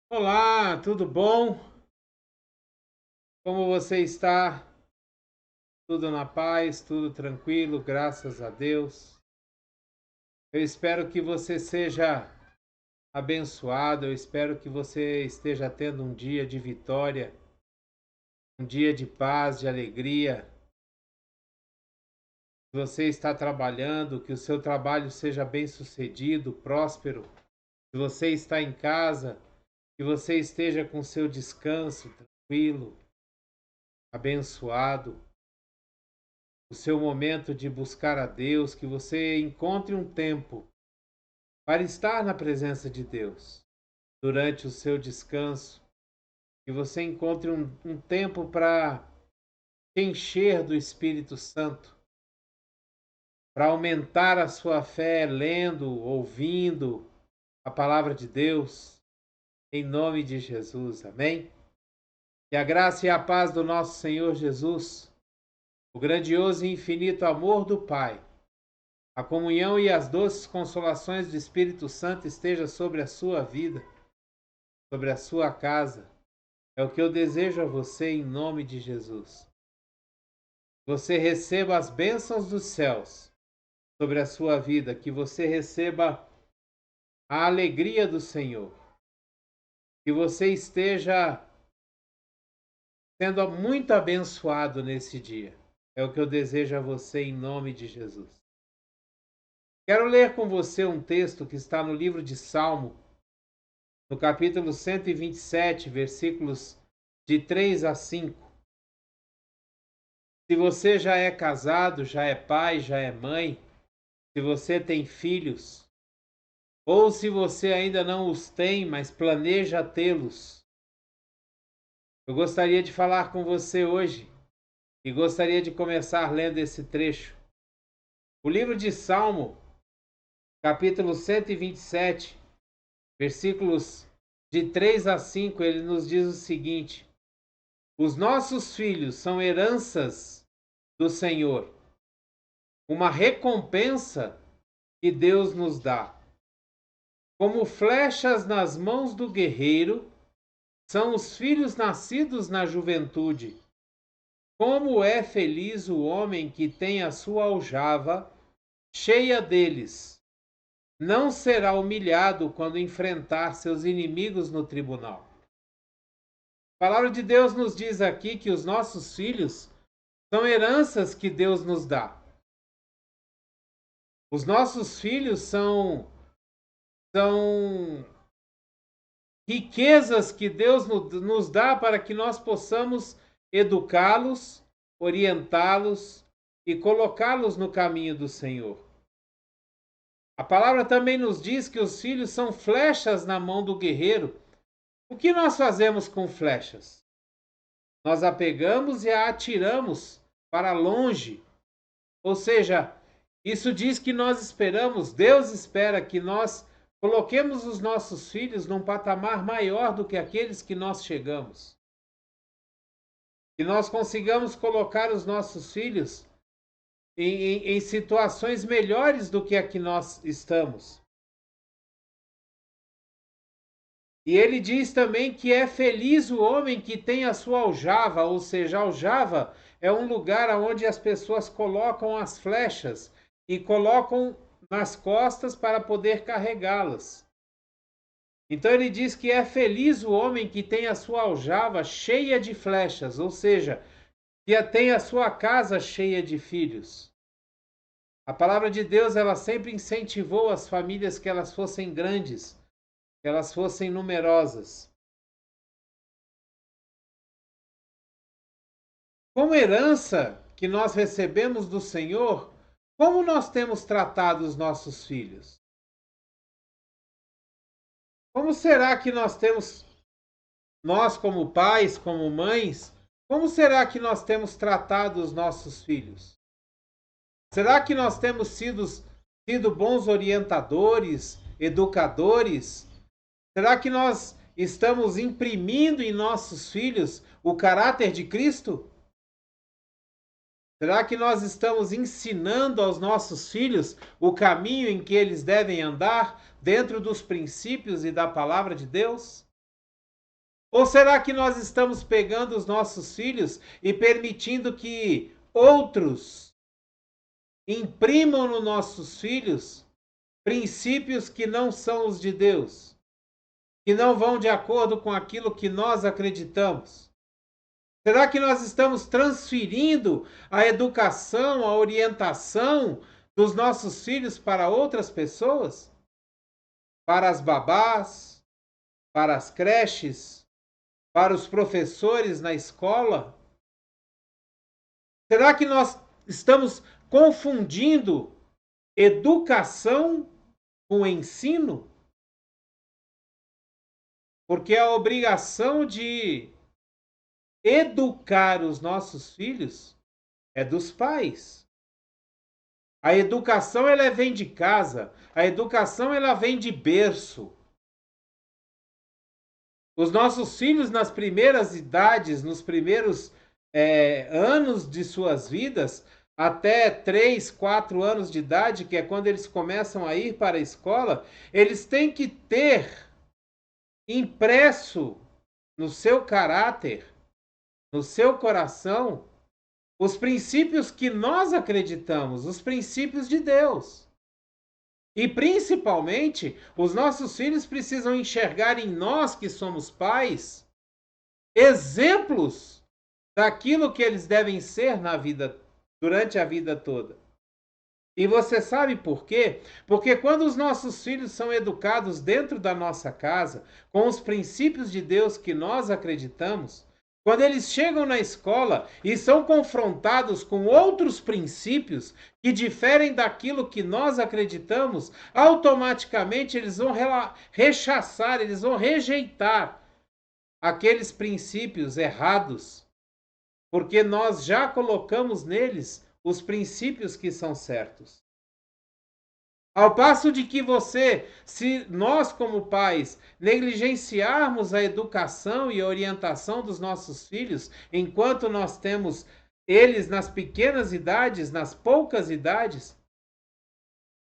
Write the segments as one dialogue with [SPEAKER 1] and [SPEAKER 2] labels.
[SPEAKER 1] Olá, tudo bom? Como você está? Tudo na paz, tudo tranquilo, graças a Deus. Eu espero que você seja abençoado, eu espero que você esteja tendo um dia de vitória, um dia de paz, de alegria. Que você está trabalhando, que o seu trabalho seja bem-sucedido, próspero. Se você está em casa, que você esteja com seu descanso tranquilo, abençoado. O seu momento de buscar a Deus, que você encontre um tempo para estar na presença de Deus durante o seu descanso, que você encontre um tempo para te encher do Espírito Santo, para aumentar a sua fé lendo, ouvindo a palavra de Deus, em nome de Jesus, amém? Que a graça e a paz do nosso Senhor Jesus, o grandioso e infinito amor do Pai, a comunhão e as doces consolações do Espírito Santo esteja sobre a sua vida, sobre a sua casa. É o que eu desejo a você em nome de Jesus. Você receba as bênçãos dos céus sobre a sua vida, que você receba a alegria do Senhor, que você esteja sendo muito abençoado nesse dia. É o que eu desejo a você em nome de Jesus. Quero ler com você um texto que está no livro de Salmo, no capítulo 127, versículos de 3 a 5. Se você já é casado, já é pai, já é mãe, se você tem filhos, ou se você ainda não os tem, mas planeja tê-los, eu gostaria de falar com você hoje e gostaria de começar lendo esse trecho. O livro de Salmo, capítulo 127, versículos de 3 a 5, ele nos diz o seguinte: os nossos filhos são heranças do Senhor, uma recompensa que Deus nos dá. Como flechas nas mãos do guerreiro, são os filhos nascidos na juventude. Como é feliz o homem que tem a sua aljava cheia deles. Não será humilhado quando enfrentar seus inimigos no tribunal. A palavra de Deus nos diz aqui que os nossos filhos são heranças que Deus nos dá. Os nossos filhos são riquezas que Deus nos dá para que nós possamos educá-los, orientá-los e colocá-los no caminho do Senhor. A palavra também nos diz que os filhos são flechas na mão do guerreiro. O que nós fazemos com flechas? Nós a pegamos e a atiramos para longe. Ou seja, isso diz que nós esperamos, Deus espera que nós coloquemos os nossos filhos num patamar maior do que aqueles que nós chegamos. Que nós consigamos colocar os nossos filhos em situações melhores do que a que nós estamos. E ele diz também que é feliz o homem que tem a sua aljava, ou seja, a aljava é um lugar onde as pessoas colocam as flechas e colocam nas costas para poder carregá-las. Então ele diz que é feliz o homem que tem a sua aljava cheia de flechas, ou seja, que tem a sua casa cheia de filhos. A palavra de Deus, ela sempre incentivou as famílias que elas fossem grandes, que elas fossem numerosas. Como herança que nós recebemos do Senhor, como nós temos tratado os nossos filhos? Como será que nós como pais, como mães, como será que nós temos tratado os nossos filhos? Será que nós temos sido bons orientadores, educadores? Será que nós estamos imprimindo em nossos filhos o caráter de Cristo? Será que nós estamos ensinando aos nossos filhos o caminho em que eles devem andar dentro dos princípios e da palavra de Deus? Ou será que nós estamos pegando os nossos filhos e permitindo que outros imprimam nos nossos filhos princípios que não são os de Deus, que não vão de acordo com aquilo que nós acreditamos? Será que nós estamos transferindo a educação, a orientação dos nossos filhos para outras pessoas? Para as babás, para as creches, para os professores na escola? Será que nós estamos confundindo educação com ensino? Porque a obrigação de educar os nossos filhos é dos pais. A educação ela vem de casa, a educação ela vem de berço. Os nossos filhos nas primeiras idades, nos primeiros anos de suas vidas, até 3, 4 anos de idade, que é quando eles começam a ir para a escola, eles têm que ter impresso no seu caráter, no seu coração, os princípios que nós acreditamos, os princípios de Deus. E principalmente, os nossos filhos precisam enxergar em nós que somos pais exemplos daquilo que eles devem ser na vida, durante a vida toda. E você sabe por quê? Porque quando os nossos filhos são educados dentro da nossa casa, com os princípios de Deus que nós acreditamos, quando eles chegam na escola e são confrontados com outros princípios que diferem daquilo que nós acreditamos, automaticamente eles vão rechaçar, eles vão rejeitar aqueles princípios errados, porque nós já colocamos neles os princípios que são certos. Ao passo de que se nós como pais negligenciarmos a educação e a orientação dos nossos filhos, enquanto nós temos eles nas pequenas idades, nas poucas idades,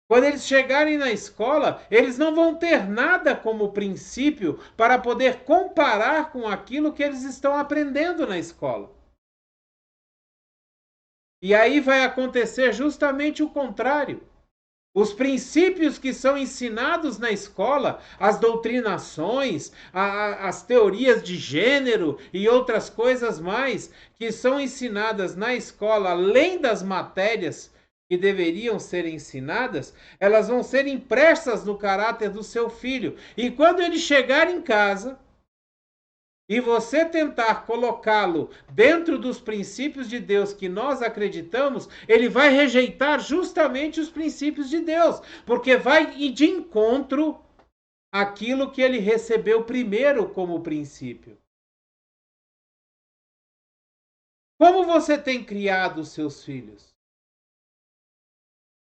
[SPEAKER 1] quando eles chegarem na escola, eles não vão ter nada como princípio para poder comparar com aquilo que eles estão aprendendo na escola. E aí vai acontecer justamente o contrário. Os princípios que são ensinados na escola, as doutrinações, as teorias de gênero e outras coisas mais que são ensinadas na escola, além das matérias que deveriam ser ensinadas, elas vão ser impressas no caráter do seu filho. E quando ele chegar em casa e você tentar colocá-lo dentro dos princípios de Deus que nós acreditamos, ele vai rejeitar justamente os princípios de Deus, porque vai ir de encontro àquilo que ele recebeu primeiro como princípio. Como você tem criado os seus filhos?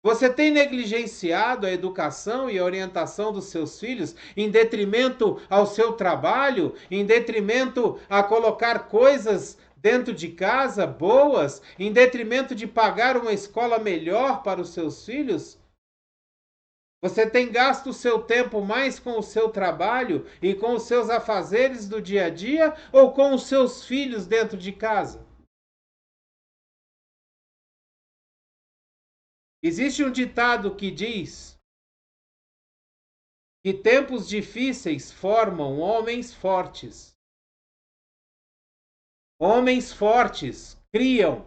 [SPEAKER 1] Você tem negligenciado a educação e a orientação dos seus filhos em detrimento ao seu trabalho, em detrimento a colocar coisas dentro de casa boas, em detrimento de pagar uma escola melhor para os seus filhos? Você tem gasto o seu tempo mais com o seu trabalho e com os seus afazeres do dia a dia ou com os seus filhos dentro de casa? Existe um ditado que diz que tempos difíceis formam homens fortes. Homens fortes criam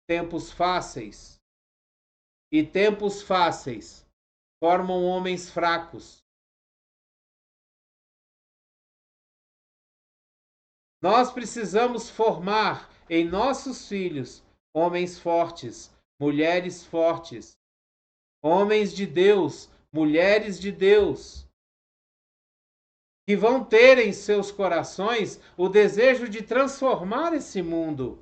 [SPEAKER 1] tempos fáceis. E tempos fáceis formam homens fracos. Nós precisamos formar em nossos filhos homens fortes, mulheres fortes, homens de Deus, mulheres de Deus, que vão ter em seus corações o desejo de transformar esse mundo,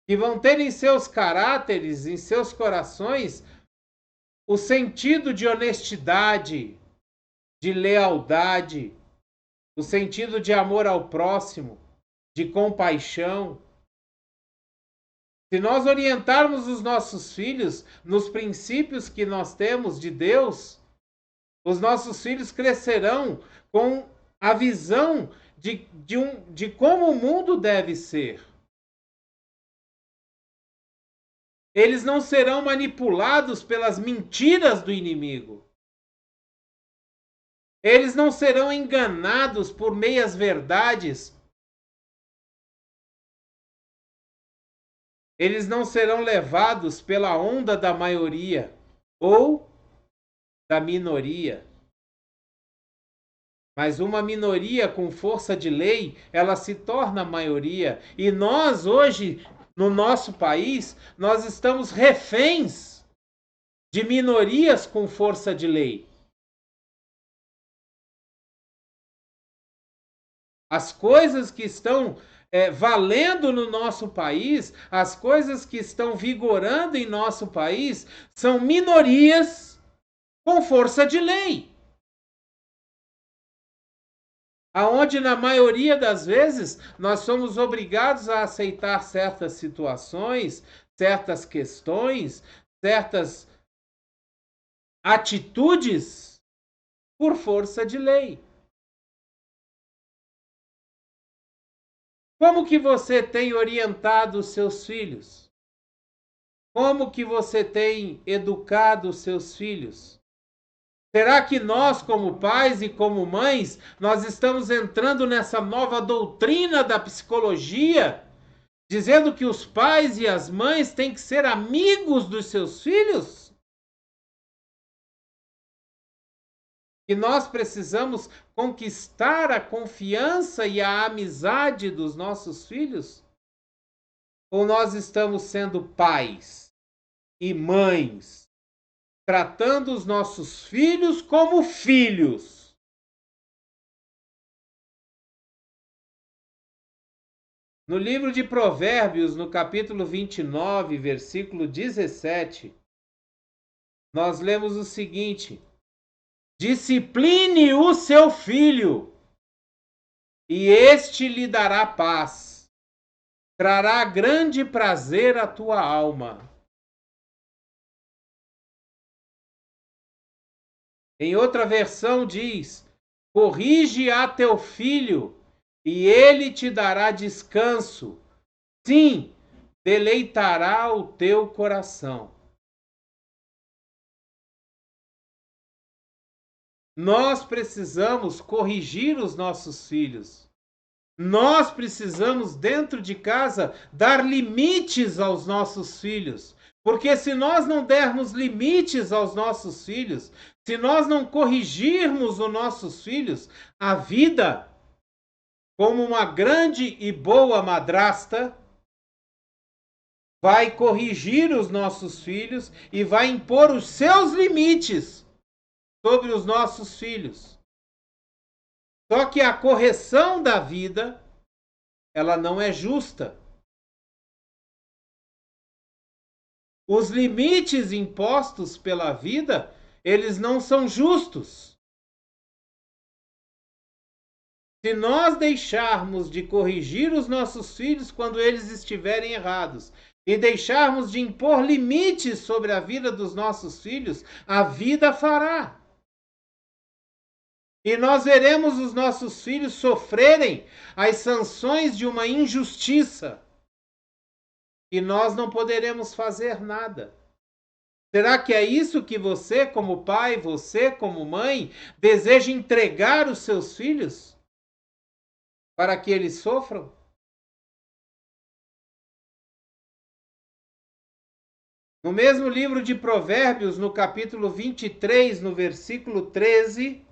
[SPEAKER 1] que vão ter em seus caráteres, em seus corações, o sentido de honestidade, de lealdade, o sentido de amor ao próximo, de compaixão. Se nós orientarmos os nossos filhos nos princípios que nós temos de Deus, os nossos filhos crescerão com a visão de como o mundo deve ser. Eles não serão manipulados pelas mentiras do inimigo. Eles não serão enganados por meias verdades. Eles não serão levados pela onda da maioria ou da minoria. Mas uma minoria com força de lei, ela se torna maioria. E nós hoje, no nosso país, nós estamos reféns de minorias com força de lei. As coisas que estão valendo no nosso país, as coisas que estão vigorando em nosso país, são minorias com força de lei. Aonde na maioria das vezes nós somos obrigados a aceitar certas situações, certas questões, certas atitudes por força de lei. Como que você tem orientado os seus filhos? Como que você tem educado os seus filhos? Será que nós, como pais e como mães, nós estamos entrando nessa nova doutrina da psicologia, dizendo que os pais e as mães têm que ser amigos dos seus filhos? Que nós precisamos conquistar a confiança e a amizade dos nossos filhos? Ou nós estamos sendo pais e mães, tratando os nossos filhos como filhos? No livro de Provérbios, no capítulo 29, versículo 17, nós lemos o seguinte: discipline o seu filho, e este lhe dará paz, trará grande prazer à tua alma. Em outra versão diz: corrige a teu filho, e ele te dará descanso. Sim, deleitará o teu coração. Nós precisamos corrigir os nossos filhos. Nós precisamos, dentro de casa, dar limites aos nossos filhos. Porque se nós não dermos limites aos nossos filhos, se nós não corrigirmos os nossos filhos, a vida, como uma grande e boa madrasta, vai corrigir os nossos filhos e vai impor os seus limites sobre os nossos filhos. Só que a correção da vida, ela não é justa. Os limites impostos pela vida, eles não são justos. Se nós deixarmos de corrigir os nossos filhos quando eles estiverem errados e deixarmos de impor limites sobre a vida dos nossos filhos, a vida fará. E nós veremos os nossos filhos sofrerem as sanções de uma injustiça. E nós não poderemos fazer nada. Será que é isso que você, como pai, você, como mãe, deseja entregar os seus filhos? Para que eles sofram? No mesmo livro de Provérbios, no capítulo 23, no versículo 13,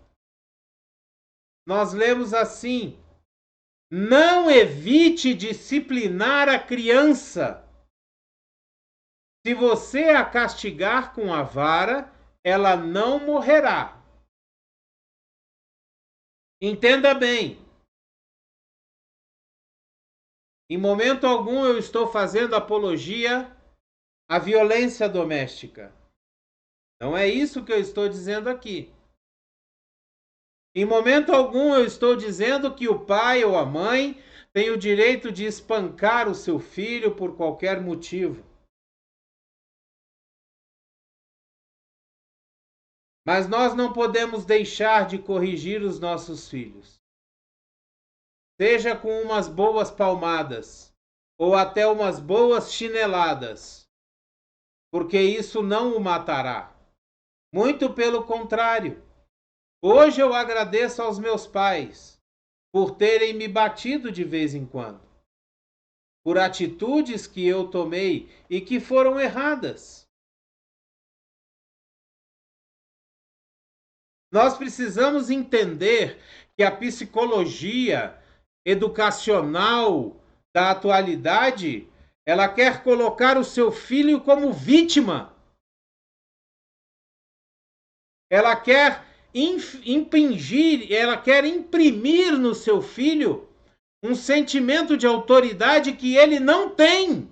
[SPEAKER 1] nós lemos assim: não evite disciplinar a criança. Se você a castigar com a vara, ela não morrerá. Entenda bem. Em momento algum eu estou fazendo apologia à violência doméstica. Não é isso que eu estou dizendo aqui. Em momento algum eu estou dizendo que o pai ou a mãe tem o direito de espancar o seu filho por qualquer motivo. Mas nós não podemos deixar de corrigir os nossos filhos. seja com umas boas palmadas ou até umas boas chineladas, porque isso não o matará. Muito pelo contrário. Hoje eu agradeço aos meus pais por terem me batido de vez em quando, por atitudes que eu tomei e que foram erradas. Nós precisamos entender que a psicologia educacional da atualidade, ela quer colocar o seu filho como vítima. Ela quer impingir, ela quer imprimir no seu filho um sentimento de autoridade que ele não tem,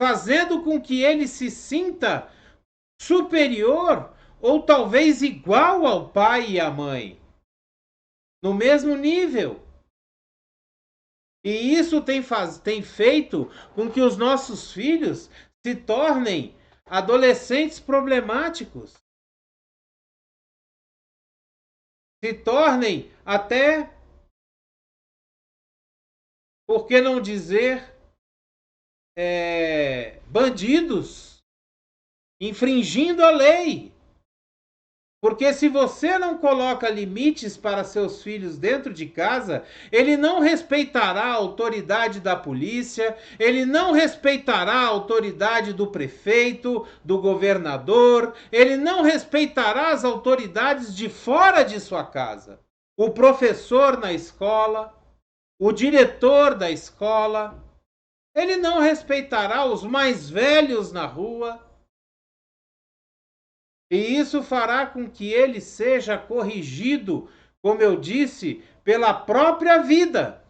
[SPEAKER 1] fazendo com que ele se sinta superior ou talvez igual ao pai e à mãe, no mesmo nível. E isso tem feito com que os nossos filhos se tornem adolescentes problemáticos, se tornem até, por que não dizer, bandidos, infringindo a lei. Porque se você não coloca limites para seus filhos dentro de casa, ele não respeitará a autoridade da polícia, ele não respeitará a autoridade do prefeito, do governador, ele não respeitará as autoridades de fora de sua casa. O professor na escola, o diretor da escola, ele não respeitará os mais velhos na rua. E isso fará com que ele seja corrigido, como eu disse, pela própria vida.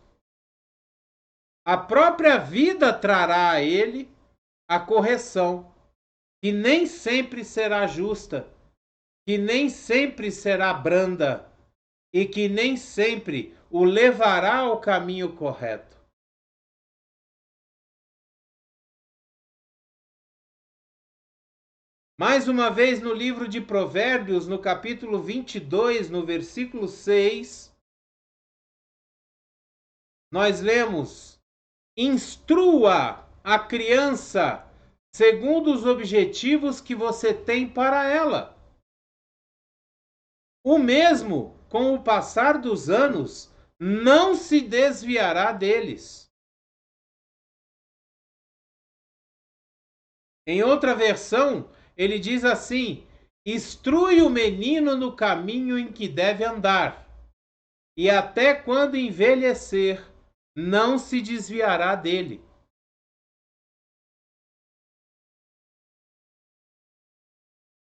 [SPEAKER 1] A própria vida trará a ele a correção, que nem sempre será justa, que nem sempre será branda e que nem sempre o levará ao caminho correto. Mais uma vez no livro de Provérbios, no capítulo 22, no versículo 6, nós lemos: instrua a criança segundo os objetivos que você tem para ela. O mesmo, com o passar dos anos, não se desviará deles. Em outra versão, ele diz assim: instrui o menino no caminho em que deve andar, e até quando envelhecer, não se desviará dele.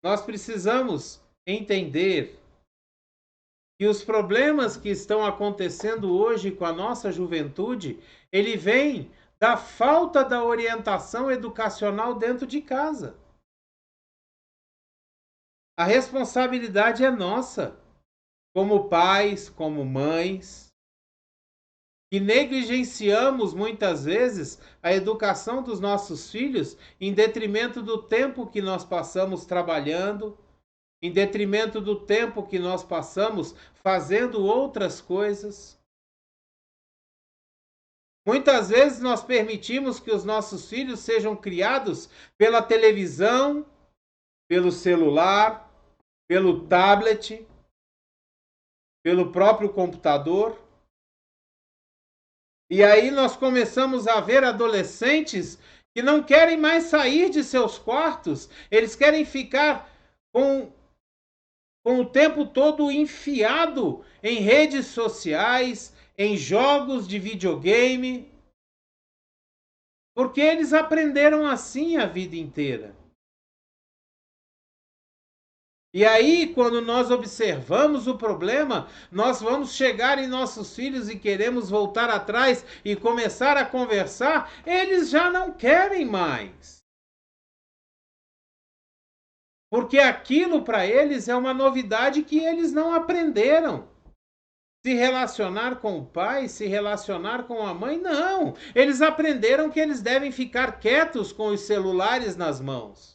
[SPEAKER 1] Nós precisamos entender que os problemas que estão acontecendo hoje com a nossa juventude, ele vem da falta da orientação educacional dentro de casa. A responsabilidade é nossa, como pais, como mães, que negligenciamos muitas vezes a educação dos nossos filhos em detrimento do tempo que nós passamos trabalhando, em detrimento do tempo que nós passamos fazendo outras coisas. Muitas vezes nós permitimos que os nossos filhos sejam criados pela televisão, pelo celular, pelo tablet, pelo próprio computador. E aí nós começamos a ver adolescentes que não querem mais sair de seus quartos, eles querem ficar com o tempo todo enfiado em redes sociais, em jogos de videogame, porque eles aprenderam assim a vida inteira. E aí, quando nós observamos o problema, nós vamos chegar em nossos filhos e queremos voltar atrás e começar a conversar, eles já não querem mais. Porque aquilo para eles é uma novidade que eles não aprenderam. Se relacionar com o pai, se relacionar com a mãe, não. Eles aprenderam que eles devem ficar quietos com os celulares nas mãos.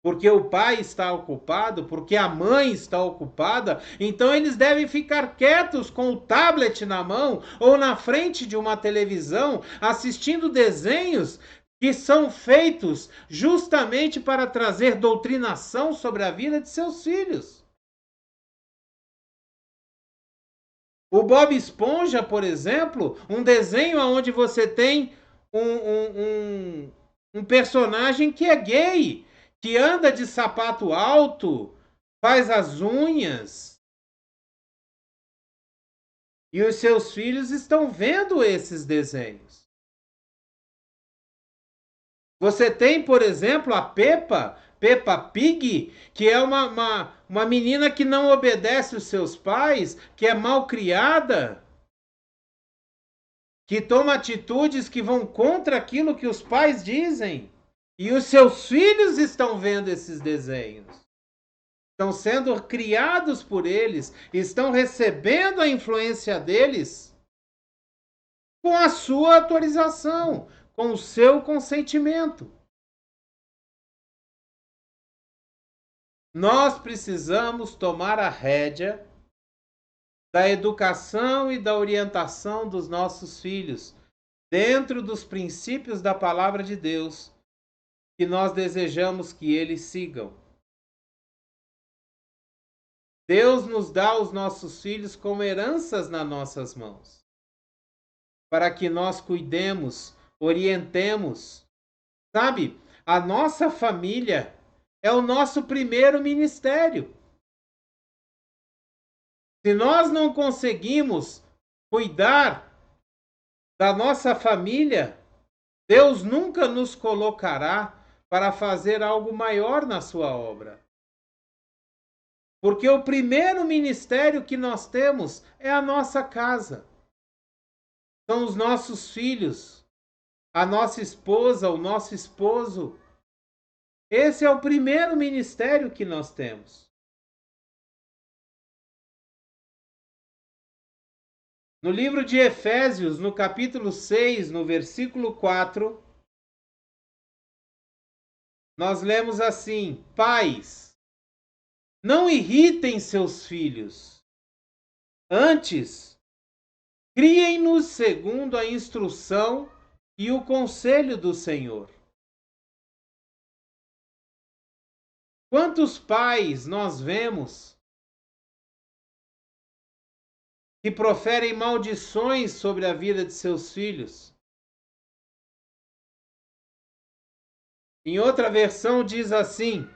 [SPEAKER 1] porque o pai está ocupado, porque a mãe está ocupada, então eles devem ficar quietos com o tablet na mão ou na frente de uma televisão, assistindo desenhos que são feitos justamente para trazer doutrinação sobre a vida de seus filhos. O Bob Esponja, por exemplo, um desenho onde você tem um personagem que é gay, que anda de sapato alto, faz as unhas. E os seus filhos estão vendo esses desenhos. Você tem, por exemplo, a Peppa Pig, que é uma menina que não obedece os seus pais, que é mal criada, que toma atitudes que vão contra aquilo que os pais dizem. E os seus filhos estão vendo esses desenhos. Estão sendo criados por eles, estão recebendo a influência deles com a sua autorização, com o seu consentimento. Nós precisamos tomar a rédea da educação e da orientação dos nossos filhos, dentro dos princípios da palavra de Deus, que nós desejamos que eles sigam. Deus nos dá os nossos filhos como heranças nas nossas mãos, para que nós cuidemos, orientemos. Sabe, a nossa família é o nosso primeiro ministério. Se nós não conseguimos cuidar da nossa família, Deus nunca nos colocará para fazer algo maior na sua obra. Porque o primeiro ministério que nós temos é a nossa casa. São os nossos filhos, a nossa esposa, o nosso esposo. Esse é o primeiro ministério que nós temos. No livro de Efésios, no capítulo 6, no versículo 4, nós lemos assim: Pais, não irritem seus filhos. Antes, criem-nos segundo a instrução e o conselho do Senhor. Quantos pais nós vemos que proferem maldições sobre a vida de seus filhos? Em outra versão diz assim: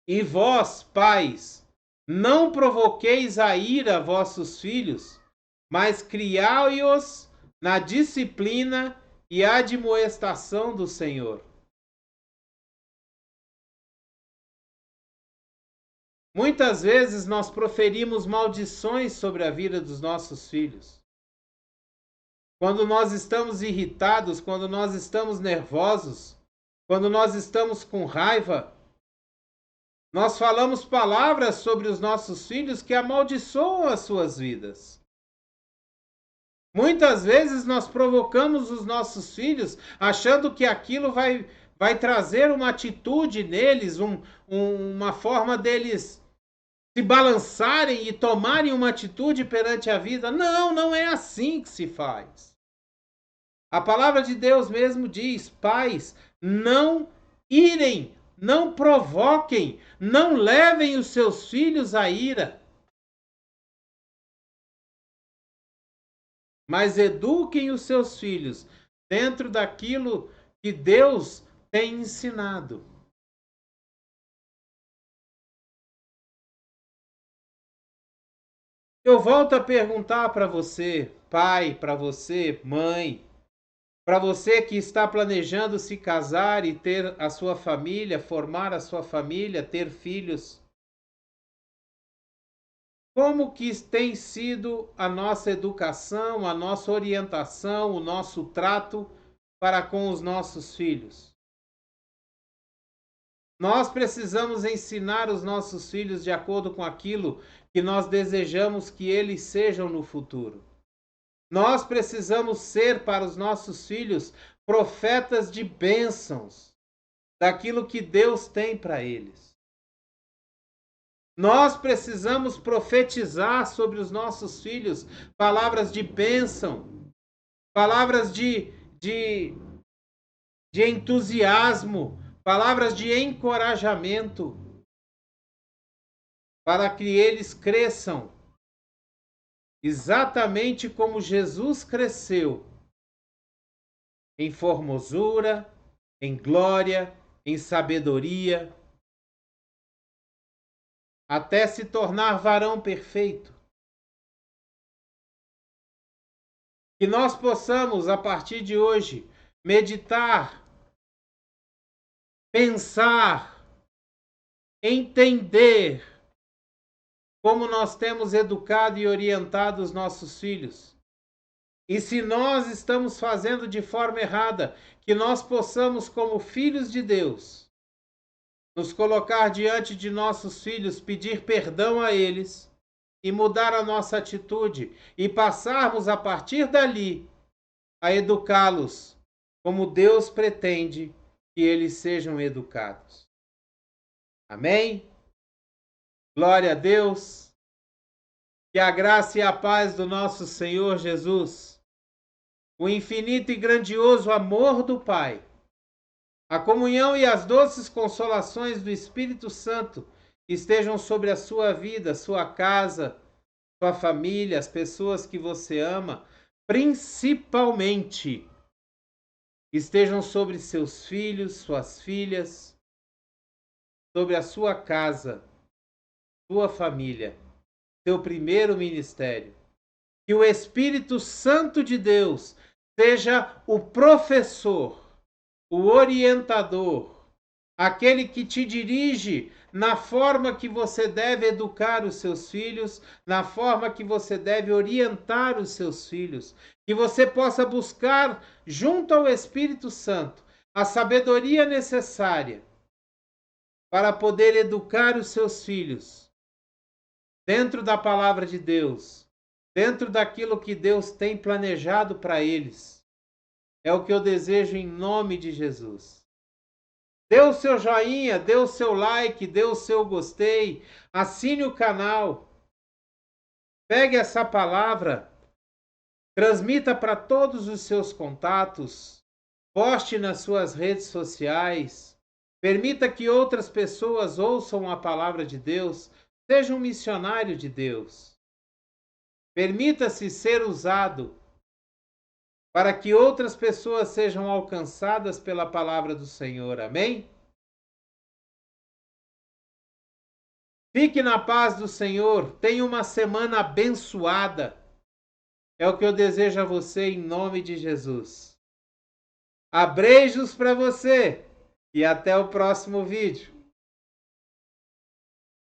[SPEAKER 1] E vós, pais, não provoqueis a ira a vossos filhos, mas criai-os na disciplina e admoestação do Senhor. Muitas vezes nós proferimos maldições sobre a vida dos nossos filhos. Quando nós estamos irritados, quando nós estamos nervosos, quando nós estamos com raiva, nós falamos palavras sobre os nossos filhos que amaldiçoam as suas vidas. Muitas vezes nós provocamos os nossos filhos achando que aquilo vai trazer uma atitude neles, uma forma deles se balançarem e tomarem uma atitude perante a vida. Não, não é assim que se faz. A palavra de Deus mesmo diz: pais, não irem, não provoquem, não levem os seus filhos à ira, mas eduquem os seus filhos dentro daquilo que Deus tem ensinado. Eu volto a perguntar para você, pai, para você, mãe, para você que está planejando se casar e ter a sua família, formar a sua família, ter filhos. Como que tem sido a nossa educação, a nossa orientação, o nosso trato para com os nossos filhos? Nós precisamos ensinar os nossos filhos de acordo com aquilo que nós desejamos que eles sejam no futuro. Nós precisamos ser para os nossos filhos profetas de bênçãos, daquilo que Deus tem para eles. Nós precisamos profetizar sobre os nossos filhos palavras de bênção, palavras de entusiasmo, palavras de encorajamento, para que eles cresçam exatamente como Jesus cresceu, em formosura, em glória, em sabedoria, até se tornar varão perfeito. Que nós possamos, a partir de hoje, meditar, pensar, entender como nós temos educado e orientado os nossos filhos. E se nós estamos fazendo de forma errada, que nós possamos, como filhos de Deus, nos colocar diante de nossos filhos, pedir perdão a eles e mudar a nossa atitude e passarmos a partir dali a educá-los como Deus pretende que eles sejam educados. Amém? Glória a Deus. Que a graça e a paz do nosso Senhor Jesus, o infinito e grandioso amor do Pai, a comunhão e as doces consolações do Espírito Santo estejam sobre a sua vida, sua casa, sua família, as pessoas que você ama, principalmente estejam sobre seus filhos, suas filhas, sobre a sua casa, sua família, seu primeiro ministério. Que o Espírito Santo de Deus seja o professor, o orientador, aquele que te dirige na forma que você deve educar os seus filhos, na forma que você deve orientar os seus filhos, que você possa buscar junto ao Espírito Santo a sabedoria necessária para poder educar os seus filhos dentro da palavra de Deus, dentro daquilo que Deus tem planejado para eles. É o que eu desejo em nome de Jesus. Dê o seu joinha, dê o seu like, dê o seu gostei, assine o canal. Pegue essa palavra, transmita para todos os seus contatos, poste nas suas redes sociais, permita que outras pessoas ouçam a palavra de Deus, seja um missionário de Deus. Permita-se ser usado para que outras pessoas sejam alcançadas pela palavra do Senhor. Amém? Fique na paz do Senhor. Tenha uma semana abençoada. É o que eu desejo a você em nome de Jesus. Abreijos para você e até o próximo vídeo.